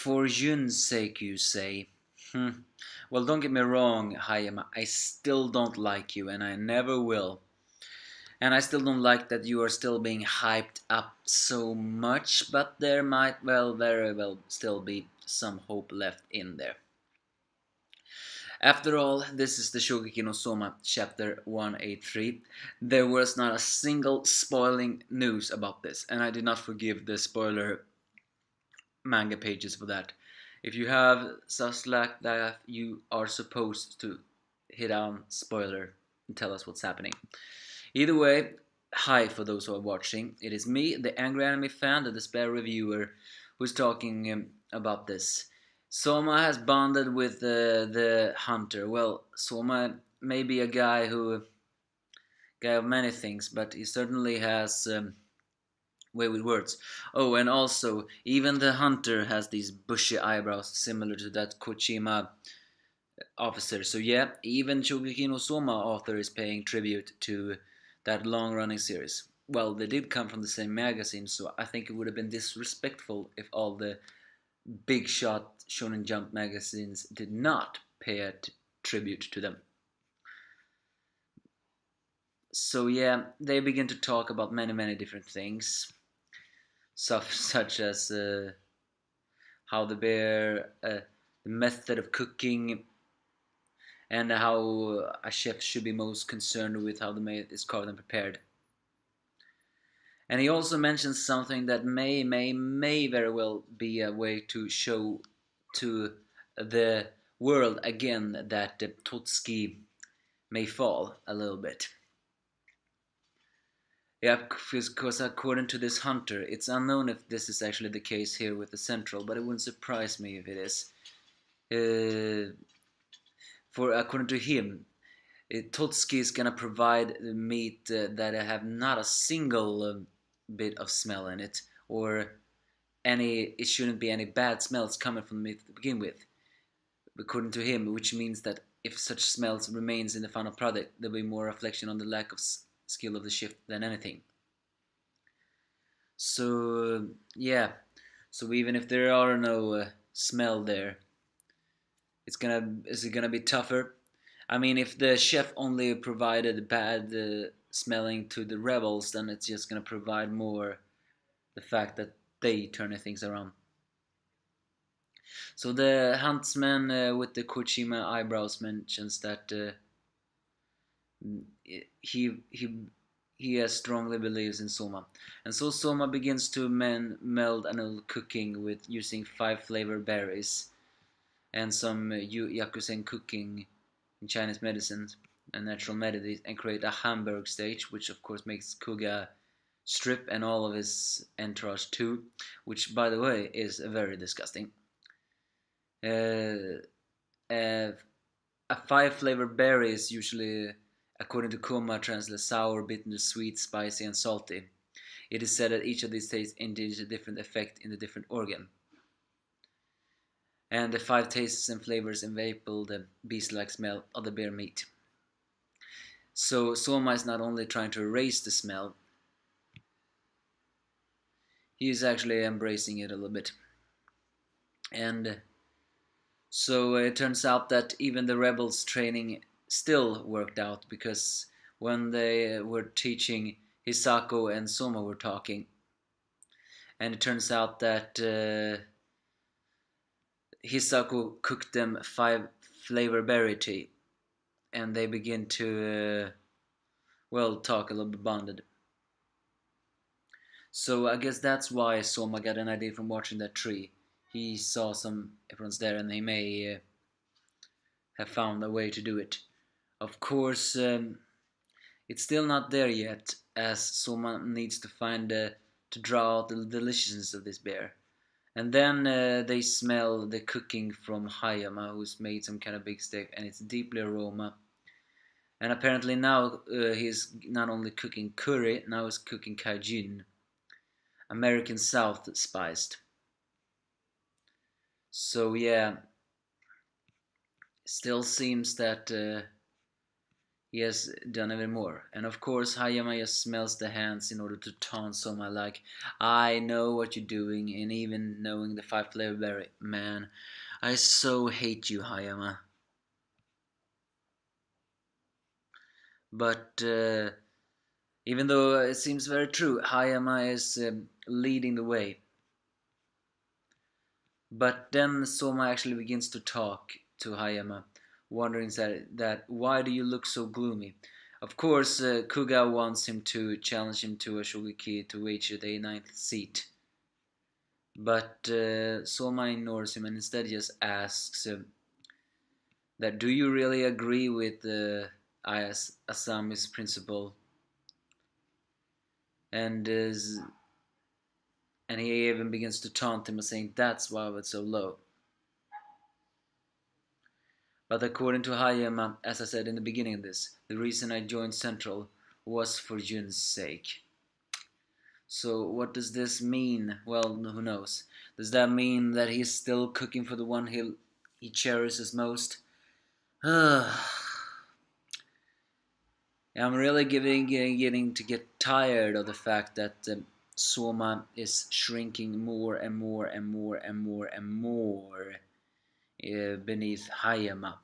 For Yun's sake, you say? Well, don't get me wrong, Hayama. I still don't like you, and I never will. And I still don't like that you are still being hyped up so much, but there might very well still be some hope left in there. After all, this is the Shokugeki no Soma chapter 183. There was not a single spoiling news about this, and I did not forgive the spoiler manga pages for that. If you have such like that, you are supposed to hit on spoiler and tell us what's happening. Either way, hi for those who are watching. It is me, the angry anime fan, the despair reviewer, who's talking about this. Soma has bonded with the hunter. Well, Soma may be a guy of many things, but he certainly has way with words. Oh, and also, even the hunter has these bushy eyebrows similar to that Kochima officer. So yeah, even Shokugeki no Soma author is paying tribute to that long-running series. Well, they did come from the same magazine, so I think it would have been disrespectful if all the big shot Shonen Jump magazines did not pay a tribute to them. So yeah, they begin to talk about many different things, such as how the bear, the method of cooking, and how a chef should be most concerned with how the meat is carved and prepared. And he also mentions something that may very well be a way to show to the world again that Totsuki may fall a little bit. Yeah, because according to this hunter, it's unknown if this is actually the case here with the Central, but it wouldn't surprise me if it is. For according to him, Totsuki is gonna provide meat that have not a single bit of smell in it, or it shouldn't be any bad smells coming from the meat to begin with, according to him, which means that if such smells remains in the final product, there'll be more reflection on the lack of skill of the chef than anything. So yeah, so even if there are no smell there, is it gonna be tougher? I mean, if the chef only provided bad smelling to the rebels, then it's just gonna provide more the fact that they turn things around. So the huntsman with the Kochima eyebrows mentions that he he he strongly believes in Soma, and so Soma begins to meld another cooking with using 5 flavor berries and some yakusen cooking in Chinese medicines and natural medicine, and create a Hamburg stage, which of course makes Kuga strip and all of his entourage too, which by the way is very disgusting. Uh, uh, a 5 flavor berry is usually, according to Kuma, translates sour, bitter, sweet, spicy, and salty. It is said that each of these tastes induces a different effect in the different organ. And the 5 tastes and flavors enable the beast-like smell of the bear meat. So Soma is not only trying to erase the smell, he is actually embracing it a little bit. And so it turns out that even the rebels' training still worked out, because when they were teaching, Hisako and Soma were talking, and it turns out that Hisako cooked them 5 flavor berry tea, and they begin to talk a little bit bonded. So I guess that's why Soma got an idea from watching that tree. He saw everyone's there, and he may have found a way to do it. Of course, it's still not there yet, as Soma needs to find to draw out the deliciousness of this bear. And then they smell the cooking from Hayama, who's made some kind of big steak, and it's deeply aroma. And apparently now he's not only cooking curry, now he's cooking cajun, American South spiced. So yeah, still seems that he has done even more. And of course, Hayama just smells the hands in order to taunt Soma like, I know what you're doing, and even knowing the five flavor berry, man, I so hate you, Hayama. But even though it seems very true, Hayama is leading the way. But then Soma actually begins to talk to Hayama, wondering that why do you look so gloomy? Of course, Kuga wants him to challenge him to a Shokugeki to wager the ninth seat. But Soma ignores him and instead just asks that do you really agree with Asami's principle? And and he even begins to taunt him, saying that's why it's so low. But according to Hayama, as I said in the beginning of this, the reason I joined Central was for Jun's sake. So what does this mean? Well, who knows? Does that mean that he's still cooking for the one he cherishes most? I'm really getting to get tired of the fact that Soma is shrinking more and more and more and more and more beneath Hayama.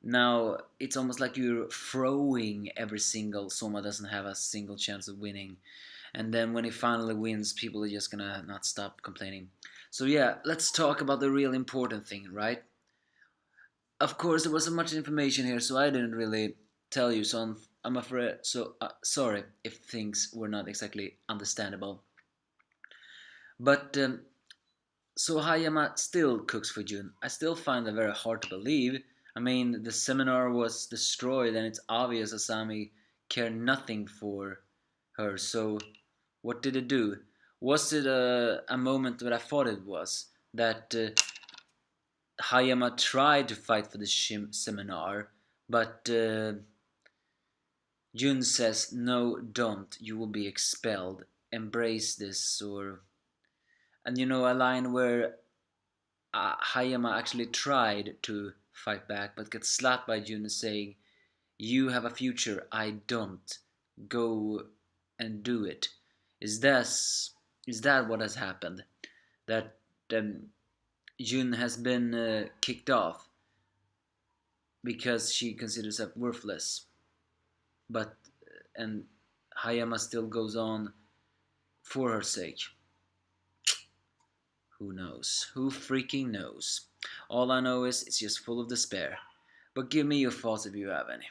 Now it's almost like you're throwing every single Soma doesn't have a single chance of winning. And then when he finally wins, people are just gonna not stop complaining. So yeah, let's talk about the real important thing, right? Of course, there was so much information here, so I didn't really tell you. So I'm afraid. So sorry if things were not exactly understandable. But so Hayama still cooks for Jun. I still find that very hard to believe. I mean, the seminar was destroyed, and it's obvious Asami cared nothing for her. So, what did it do? Was it a moment that I thought it was? That Hayama tried to fight for the seminar, but Jun says, no, don't. You will be expelled. Embrace this, or. And you know, a line where Hayama actually tried to fight back, but gets slapped by Jun saying, you have a future, I don't. Go and do it. Is this is that what has happened? That Jun has been kicked off because she considers herself worthless, but and Hayama still goes on for her sake. Who knows? Who freaking knows? All I know is it's just full of despair. But give me your thoughts if you have any.